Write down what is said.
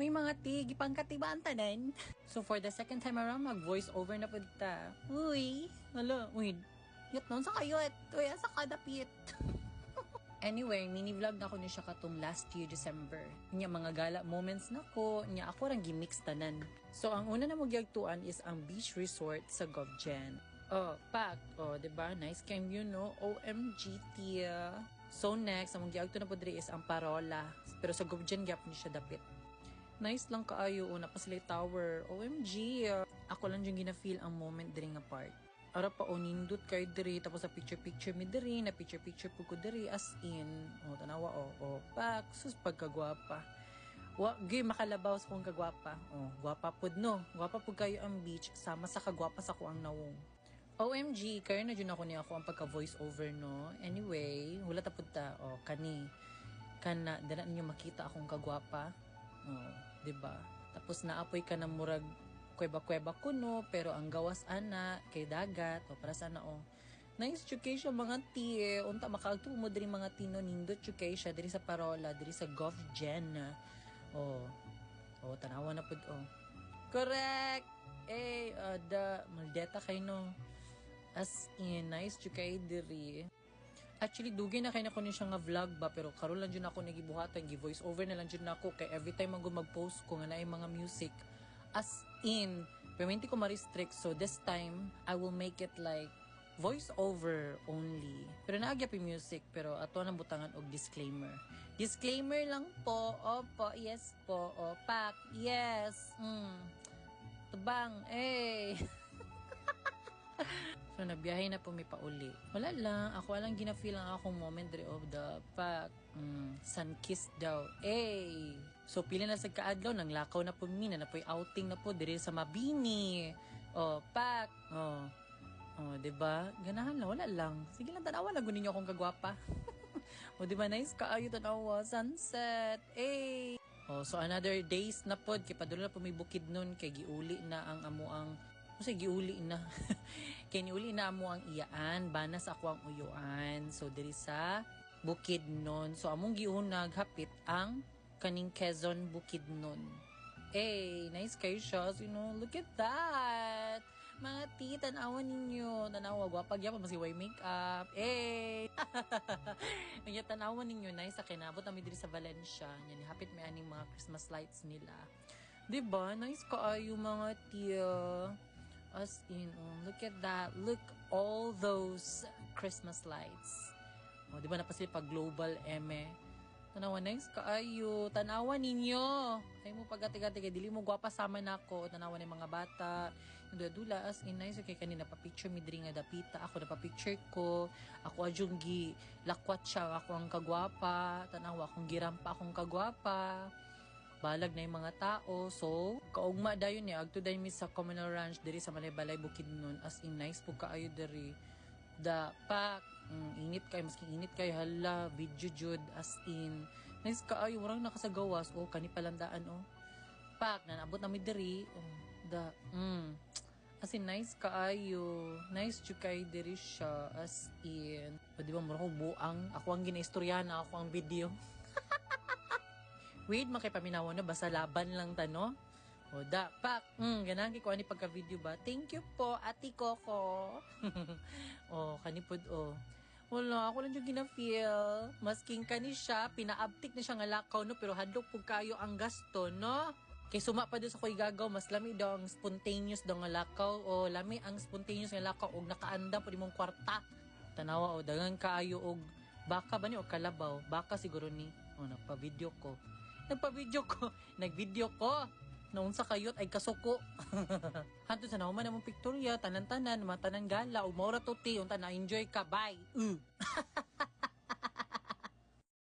May mga tig, ipangkatibaan tanan. So for the second time around, mag-voice over na po ta. Uy, hala, uy, yat nun sa kayot. Uy, asa kadapit. Anyway, mini-vlog na ko ni siya katong last year, December. Niya mga gala moments na ko, niya ako rang gimix tanan. So ang una na magyagtuan is ang beach resort sa Govgen. Oh, pak. Oh, diba? Nice came you, no? OMG, tia. So next, ang magyagto na po diri is ang Parola. Pero sa Govgen gap ni siya dapit. Nice lang kaayo, una pa sila tower. OMG. Ako lang yung gina-feel ang moment diri nga part. Ara pa nindot kay diri, tapos sa picture mi diri, na picture po ko diri, as in, tanawa, pak, sus, pagkagwapa. Gay makalabaw sa kong kagwapa. Gwapa pod no, gwapa po kayo ang beach, sama sa kagwapa sa kuang nawong. OMG, kayo na dyan ako niya ako ang pagka-voice over, no? Anyway, hula tapod ta, kana, dala ninyo makita akong kagwapa. Diba? Tapos naapoy ka ng murag, kweba-kweba kuno, pero ang gawas ana kay dagat para sana nice education mga tiye unta makaagto mo diri mga tino nindot education diri sa Parola diri sa Govgen. Tanawa na pud correct the maldeta kay no, as in nice education diri. Actually, dugay na kayo na ko niya nga vlog ba, pero karon lang dyan ako nagibuhatan, gi-voice over na lang dyan ako, kay every time mag-post ko nga na yung mga music, as in, pero hindi ko ma-restrict, so this time, I will make it like, voice over only. Pero naagyap yung music, pero ato nang butangan og disclaimer. Disclaimer lang po, opo, yes po, pak, yes, tubang, So, nabiyahe na po may pauli. Wala lang. Ako lang gina-feel ang akong moment diri of the pack. Sun kiss daw. So, pili na sa kaadlaw. Nang lakaw na po mina. Na po'y outing na po diri sa Mabini. Pack. Diba? Ganahan lang. Wala lang. Sige lang, tanawa na gunin niyo akong kagwapa. Diba? Nice kaayo tanawa. Sunset. So, another days na po. Kaya padulo na po may bukid nun. Kaya giuli na ang amuang kasi giuli na. Kaya niuli na mo ang iyaan. Banas ako ang uyuan. So, diri sa Bukidnon. So, among giunag hapit ang kaning Quezon Bukidnon. Nice kayo siya. So, look at that. Mga tita, tanawan ninyo. Tanawa, gwapag yan. Mas iway makeup. Mga tanawan ninyo. Nice sa kinabot namin diri sa Valencia. Yan, hapit may aning mga Christmas lights nila. Diba? Nice kaayo mga tiya. As in, look at that. Look, all those Christmas lights. Di ba napasili pag global Tanawa, nice kaayo. Tanawa ninyo. Ay mo pagati-gati, dili mo gwapa sama na ako. Tanawa ng mga bata. Dula, as in, nice. Okay, kanina pa-picture mi diri nga dapita. Ako na-pa-picture ko. Ako adjunggi lakwat siya. Ako ang kagwapa. Tanawa, akong girampa akong kagwapa. Balag na yung mga tao. So, kaugma dayon niya. Agto dayon mi sa communal ranch diri sa Malay-Balay Bukidnon. As in, nice po kaayo diri. Pak, init kayo. Maski init kayo. Hala, video jud. As in, nice kaayo. Warang nakasagawas. Kani palandaan. Pak, nanabot namin diri. As in, nice kaayo. Nice jud kayo diri siya. As in, di ba mura ko buang. Ako ang ginaistoryahan. Ako ang video. Wait, makipaminawan na, basta laban lang tano. Pak, ganang ko ani pagka-video ba? Thank you po, Ate Coco. Kanipod, wala, ako lang yung gina-feel. Masking kani siya, pinaabtik na siya nga lakaw, no? Pero hadlok po kayo ang gasto, no? Kay suma pa doon sa ko'y gagaw, mas lami daw ang spontaneous daw nga lakaw, lami ang spontaneous nga lakaw, og nakaanda po di mong kwarta. Tanawa, dagang kaayo, og baka ba ni, o kalabaw? Baka siguro ni, nagpa-video ko. Nag-video ko. Noon sa kayot ay kasuko. Hanto sa nauman namong pictorial, tanan-tanan, mga tanan gala, o maura tuti, unta na-enjoy ka, bye.